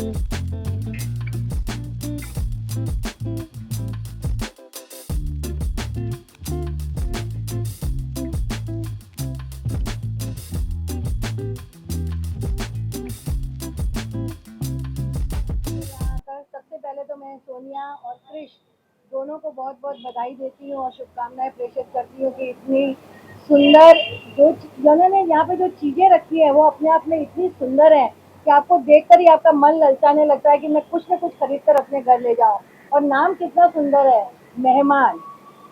सबसे पहले तो मैं सोनिया और क्रिश दोनों को बहुत बहुत बधाई देती हूँ और शुभकामनाएं प्रेषित करती हूँ कि इतनी सुंदर जो जिन्होंने यहाँ पे जो चीज़ें रखी है वो अपने आप में इतनी सुंदर है कि आपको देखकर ही आपका मन ललचाने लगता है कि मैं कुछ न कुछ खरीद कर अपने घर ले जाऊँ। और नाम कितना सुंदर है, मेहमान।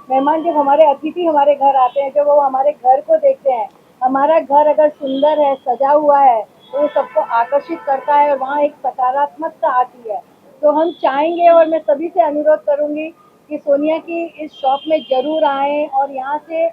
मेहमान जब हमारे अतिथि हमारे घर आते हैं, जब वो हमारे घर को देखते हैं, हमारा घर अगर सुंदर है, सजा हुआ है, तो वो सबको आकर्षित करता है और वहाँ एक सकारात्मकता आती है। तो हम चाहेंगे और मैं सभी से अनुरोध करूंगी कि सोनिया की इस शॉप में ज़रूर आएँ और यहाँ से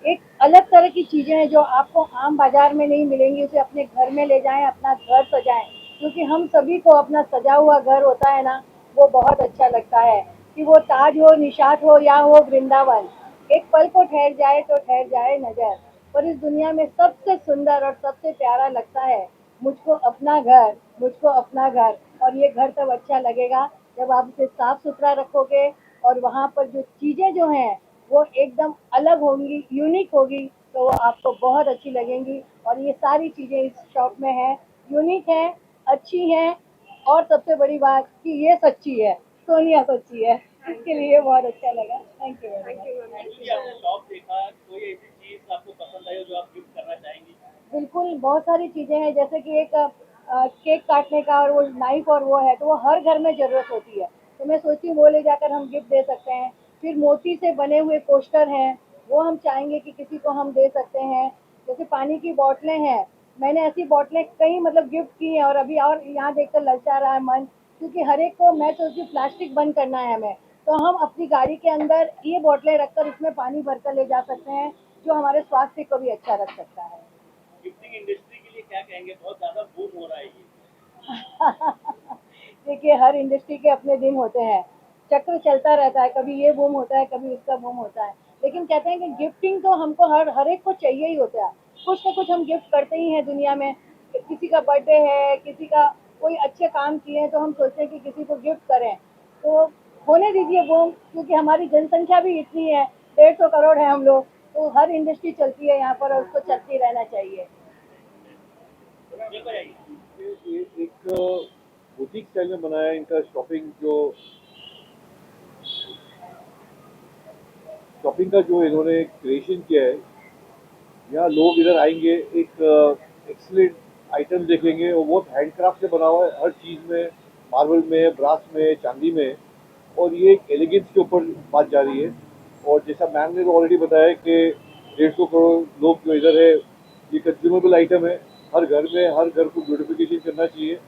एक अलग तरह की चीज़ें हैं जो आपको आम बाज़ार में नहीं मिलेंगी, उसे अपने घर में ले जाएँ, अपना घर सजाएँ। क्योंकि हम सभी को अपना सजा हुआ घर होता है ना, वो बहुत अच्छा लगता है। कि वो ताज हो, निशात हो या हो वृंदावन, एक पल को ठहर जाए तो ठहर जाए नजर। पर इस दुनिया में सबसे सुंदर और सबसे प्यारा लगता है मुझको अपना घर, मुझको अपना घर। और ये घर तब अच्छा लगेगा जब आप उसे साफ सुथरा रखोगे और वहाँ पर जो चीज़ें जो हैं वो एकदम अलग होंगी, यूनिक होगी, तो वो आपको बहुत अच्छी लगेंगी। और ये सारी चीज़ें इस शॉप में हैं, यूनिक हैं, अच्छी हैं और सबसे बड़ी बात कि ये सच्ची है, सोनिया सच्ची है। इसके लिए बहुत अच्छा लगा। Thank you very much. Actually आपने शॉप देखा, कोई ऐसी चीज आपको पसंद आई हो जो आप गिफ्ट करना चाहेंगी? बिल्कुल, बहुत सारी चीज़ें हैं जैसे कि एक केक काटने का और वो नाइफ और वो है, तो वो हर घर में ज़रूरत होती है। तो मैं सोचती हूँ वो ले जाकर हम गिफ्ट दे सकते हैं। फिर मोती से बने हुए कोस्टर हैं, वो हम चाहेंगे कि किसी को हम दे सकते हैं। जैसे पानी की बॉटलें हैं, मैंने ऐसी बॉटलें कई मतलब गिफ्ट की हैं और अभी और यहाँ देखकर ललचा रहा है मन, क्योंकि हर एक को मैं सोचती हूँ प्लास्टिक बंद करना है हमें। तो हम अपनी गाड़ी के अंदर ये बॉटलें रखकर इसमें पानी भरकर ले जा सकते हैं, जो हमारे स्वास्थ्य को भी अच्छा रख सकता है। गिफ्टिंग इंडस्ट्री के लिए क्या कहेंगे? बहुत ज्यादा बूम हो रहा है ये। देखिए, हर इंडस्ट्री के अपने दिन होते हैं, चक्र चलता रहता है, कभी ये बूम होता है, कभी उसका बूम होता है। लेकिन कहते हैं कि गिफ्टिंग तो हमको हर हर एक को चाहिए ही होता है। कुछ ना कुछ हम गिफ्ट करते ही हैं दुनिया में। किसी का बर्थडे है, किसी का कोई अच्छे काम किए हैं तो हम सोचते हैं कि किसी को गिफ्ट करें। तो होने दीजिए बूम, क्योंकि हमारी जनसंख्या भी इतनी है, 150 करोड़ है हम लोग, तो हर इंडस्ट्री चलती है यहाँ पर और उसको चलती रहना चाहिए। ये बताइए। ये एक बुटीक स्टाइल में बनाया है इनका शॉपिंग का जो इन्होंने क्रिएशन किया है। यहाँ लोग इधर आएंगे, एक एक्सीलेंट आइटम देखेंगे और बहुत हैंडक्राफ्ट से बना हुआ है हर चीज़ में, मार्बल में, ब्रास में, चांदी में। और ये एक एलिगेंस के ऊपर बात जा रही है। और जैसा मैम ने तो ऑलरेडी बताया कि 150 करोड़ लोग जो इधर है, ये कंज्यूमेबल आइटम है। हर घर में हर घर को ब्यूटिफिकेशन करना चाहिए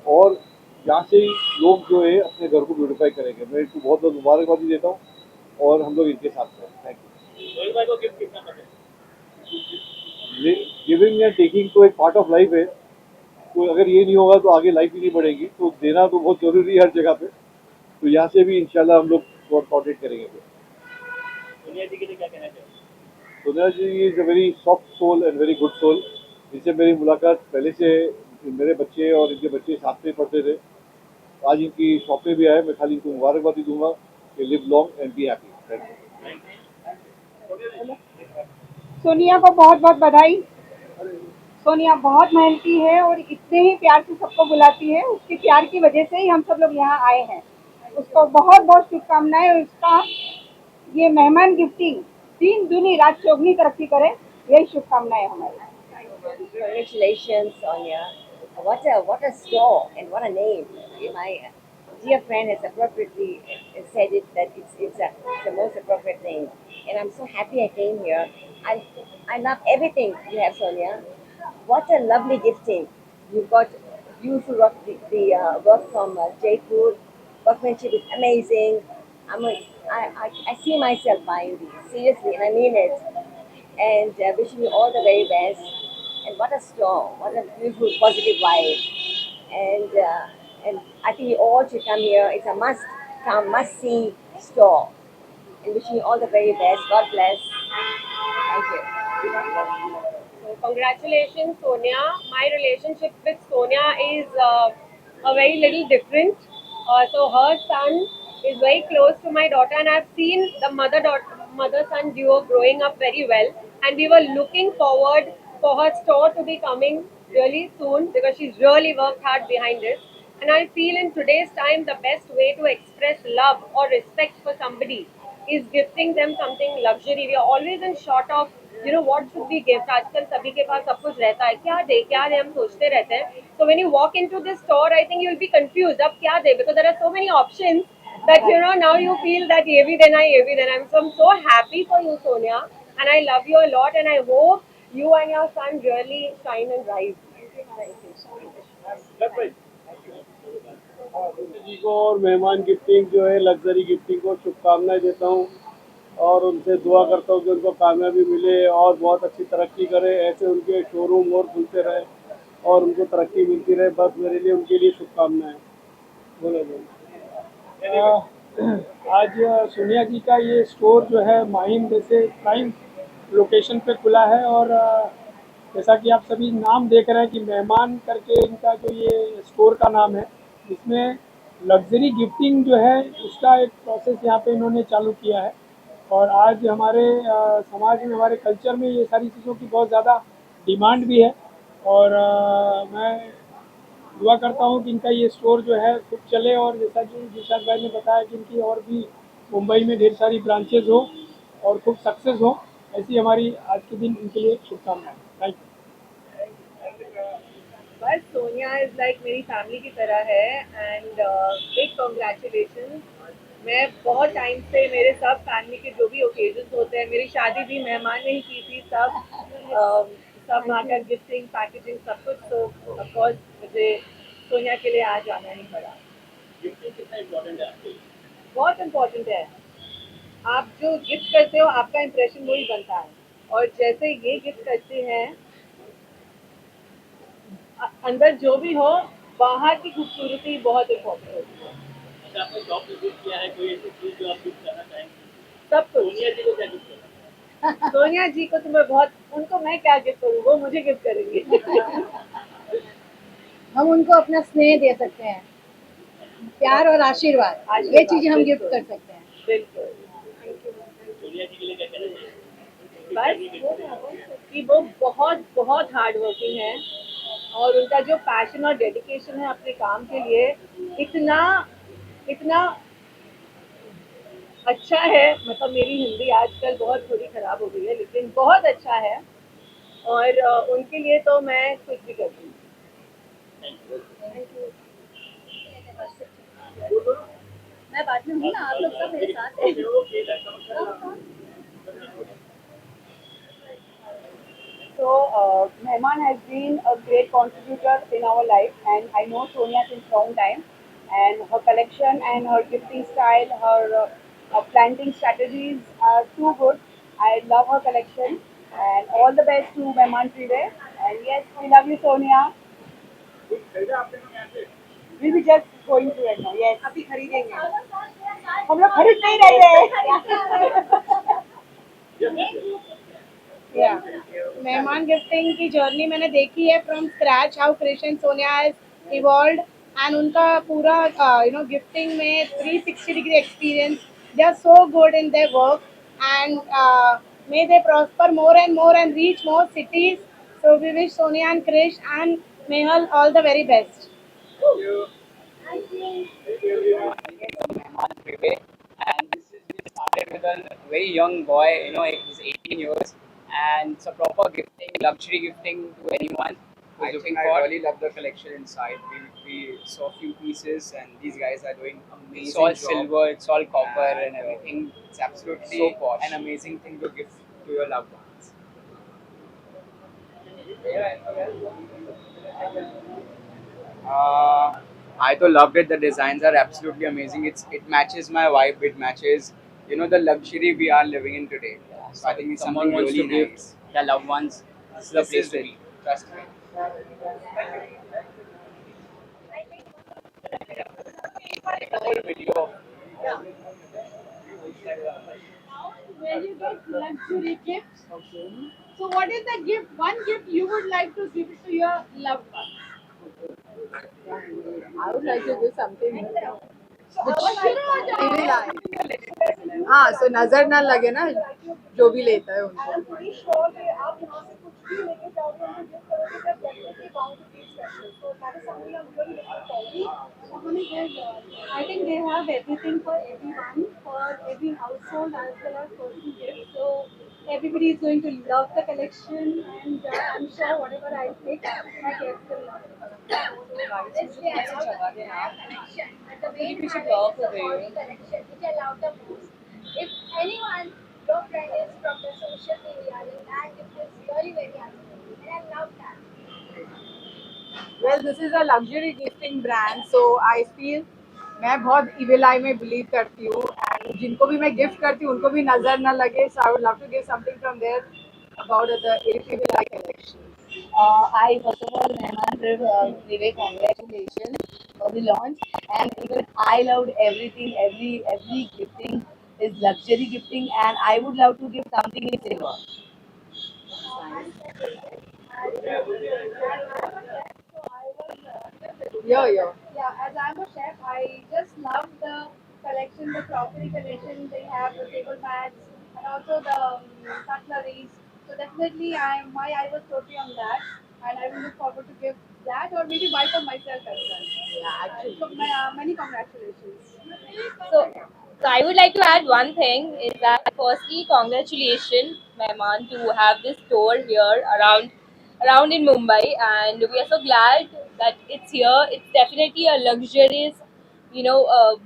और यहाँ से ही लोग जो है अपने घर को ब्यूटिफाई करेंगे। मैं इसको बहुत बहुत मुबारकबादी देता हूँ और हम लोग इनके साथ हैं। Thank you. रोहित भाई को गिफ्ट कितना पसंद? गिविंग एंड टेकिंग तो एक पार्ट ऑफ लाइफ है। तो अगर ये नहीं होगा तो आगे लाइफ ही नहीं बढ़ेगी। तो देना तो बहुत जरूरी है हर जगह पे। तो यहाँ से भी इंशाल्लाह हम लोग कोऑर्डिनेट करेंगे। सोनिया जी के लिए क्या कहना चाहेंगे? Sonia ji is a very soft soul and very good soul. इनसे मेरी मुलाकात पहले से, मेरे बच्चे और इनके बच्चे साथ में पढ़ते थे। आज इनकी शॉप में भी आए। मैं खाली इनको मुबारकबादी दूंगा कि live long and be happy. Thank you. Sonia को बहुत बहुत बधाई। सोनिया बहुत मेहनती है और इतने ही प्यार से सबको बुलाती है। उसके प्यार की वजह से ही हम सब लोग यहाँ आए हैं। उसको बहुत बहुत शुभकामनाएं। उसका ये मेहमान गिफ्टिंग दिन दुनी रात चौगनी तरक्की करे, यही शुभकामनाएं हमारी। Congratulations, Sonia. What a store and what a name. My dear friend has appropriately said it that it's the most appropriate name, and I'm so happy I came here. I love everything you have, Sonia. What a lovely gifting. You've got beautiful work, the work from Jaipur. Workmanship is amazing. I see myself buying these, seriously, and I mean it. And wishing you all the very best. And what a store, what a beautiful, positive vibe. And I think you all should come here. It's a must see store. And wishing you all the very best. God bless. Thank you. So congratulations, Sonia. My relationship with Sonia is a very little different. So her son is very close to my daughter, and I've seen the mother son duo growing up very well. And we were looking forward for her store to be coming really soon because she's really worked hard behind this. And I feel in today's time, the best way to express love or respect for somebody is gifting them something luxury. We are always in short of what should we gift. आजकल सभी के पास सब कुछ रहता है, क्या दे हम सोचते रहते हैं. So when you walk into this store, I think you'll be confused अब क्या दे, because there are so many options that now you feel that ये भी देना ये भी देना. So I'm so happy for you, Sonia, and I love you a lot, and I hope you and your son really shine and rise. जी को और मेहमान gifting जो है लग्जरी गिफ्टिंग को शुभकामनाएं देता हूँ और उनसे दुआ करता हूँ कि उनको कामयाबी मिले और बहुत अच्छी तरक्की करे, ऐसे उनके शोरूम और खुलते रहे और उनको तरक्की मिलती रहे, बस मेरे लिए उनके लिए शुभकामनाएं. बोलो आज सोनिया जी का ये स्टोर जो है माहिम जैसे प्राइम लोकेशन पे खुला है और जैसा कि आप सभी नाम देख रहे हैं कि मेहमान करके इनका जो ये स्टोर का नाम है, इसमें लग्जरी गिफ्टिंग जो है उसका एक प्रोसेस यहाँ पे इन्होंने चालू किया है. और आज हमारे समाज में, हमारे कल्चर में ये सारी चीज़ों की बहुत ज़्यादा डिमांड भी है और मैं दुआ करता हूँ कि इनका ये स्टोर जो है खूब चले और जैसा कि दिलशाद भाई ने बताया कि इनकी और भी मुंबई में ढेर सारी ब्रांचेज हो और खूब सक्सेस हो, ऐसी हमारी आज के दिन इनके लिए शुभकामनाएं. Thank you. बस सोनिया इज लाइक मेरी फैमिली की तरह है एंड बिग कॉन्ग्रेचुलेशन. मैं बहुत टाइम से मेरे सब फैमिली के जो भी ओकेजन होते हैं, मेरी शादी भी मेहमान ने ही की थी, सब आकर गिफ्टिंग पैकेजिंग सब कुछ. तो ऑफकोर्स मुझे सोनिया के लिए आज आना ही पड़ा. गिफ्टिंग कितना इम्पोर्टेंट है आपके लिए? बहुत इम्पोर्टेंट है. आप जो गिफ्ट करते हो आपका इम्प्रेशन वही बनता है, और जैसे ये गिफ्ट करते हैं अंदर जो भी हो, बाहर की खूबसूरती बहुत इम्पोर्टेंट होती है. अच्छा, आपने शॉप विजिट किया है, कोई ऐसी चीज़ जो आप गिफ्ट करना चाहेंगे? सब कुछ. सोनिया जी को क्या गिफ्ट करना? सोनिया जी को तो मैं बहुत, उनको मैं क्या गिफ्ट करूँ, वो मुझे गिफ्ट करेंगे. हम उनको अपना स्नेह दे सकते हैं, प्यार और आशीर्वाद, ये चीजें हम गिफ्ट कर सकते हैं. बिल्कुल. सोनिया जी के लिए क्या कहना चाहिए? बस कि वो बहुत बहुत हार्ड वर्किंग है और उनका जो पैशन और डेडिकेशन है अपने काम के लिए इतना इतना अच्छा है. मतलब मेरी हिंदी आजकल बहुत थोड़ी खराब हो गई है, लेकिन बहुत अच्छा है और उनके लिए तो मैं कुछ भी करती हूँ. मैं बाद में हूँ ना, आप लोग सब मेरे साथ हैं. So, Mehman has been a great contributor in our life, and I know Sonia since long time. And her collection and her gifting style, her planting strategies are too good. I love her collection, and all the best to Mehman Trivey. And yes, we love you, Sonia. We'll be just going to it now. Yes. अभी खरीदेंगे. हम लोग खरीद नहीं रहे हैं. मेहमान gifting की जर्नी मैंने देखी है from scratch, how Krish and Sonia has evolved, and उनका पूरा गिफ्टिंग में 360 degree experience. They are so good in their work and may they prosper more and reach more cities. So we wish Sonia and Krish and Mehul all the very best. Mehman Trivey, and this is we started with a very young boy. He's 18 years, and it's a proper gifting, luxury gifting to anyone who's looking for. I really love the collection inside. We saw a few pieces, and these guys are doing amazing. It's all silver, it's all copper, and everything. It's absolutely so posh. An amazing thing to gift to your loved ones. I तो loved it. The designs are absolutely amazing. It matches my vibe. It matches, the luxury we are living in today. So I think it's something wants really to nice. Give their loved ones. This is the place to be. Trust me. The whole video. Where you get luxury gifts. So what is the gift, one gift you would like to give to your loved one? I would like to give something which evil eye. हाँ, so नजर ना लगे ना जो भी लेता है उनको. I'm pretty sure कि आप यहाँ से कुछ भी लेके जाओगे उनको गिफ्ट करोगे they're definitely bound to be special. So that is something I'm really looking forward to. So हमें I think they have everything for everyone, for every household as well as personal gifts. So everybody is going to love the collection, and I'm sure whatever I pick, my guests will love it. We should go for you. Collection which I love the most. If anyone, your friend is from the social media, then that gift is really very handsome. And I love that. Well, this is a luxury gifting brand, so I feel मैं बहुत evil eye में believe करती हूँ, and जिनको भी मैं gift करती हूँ उनको भी नजर ना लगे, so I would love to give something from there about the evil eye collection. I first of all, Mehman, Vivek, congratulations for the launch. And even I loved everything. Every gifting is luxury gifting, and I would love to give something in silver. Yo. Yeah, as I'm a chef, I just love the collection, the crockery collection. They have the table mats and also the cutleries. So definitely, my eye was totally on that, and I will look forward to give that or maybe buy for myself as well. Yeah, actually. So many congratulations. So I would like to add one thing is that firstly, congratulations, Mehman, to have this store here around in Mumbai, and we are so glad that it's here. It's definitely a luxurious,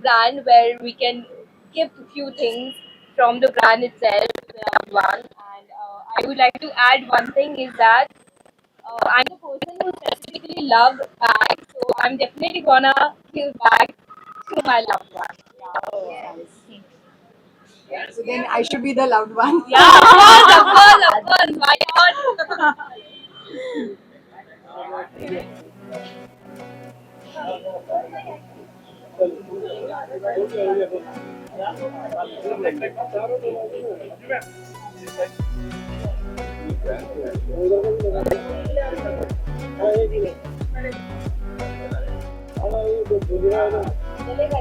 brand where we can gift a few things from the brand itself to the loved one. And I would like to add one thing is that I'm the person who specifically love bags, so I'm definitely gonna give back to my loved one. So then I should be the loved one. Yeah, of course, why not? चलेगा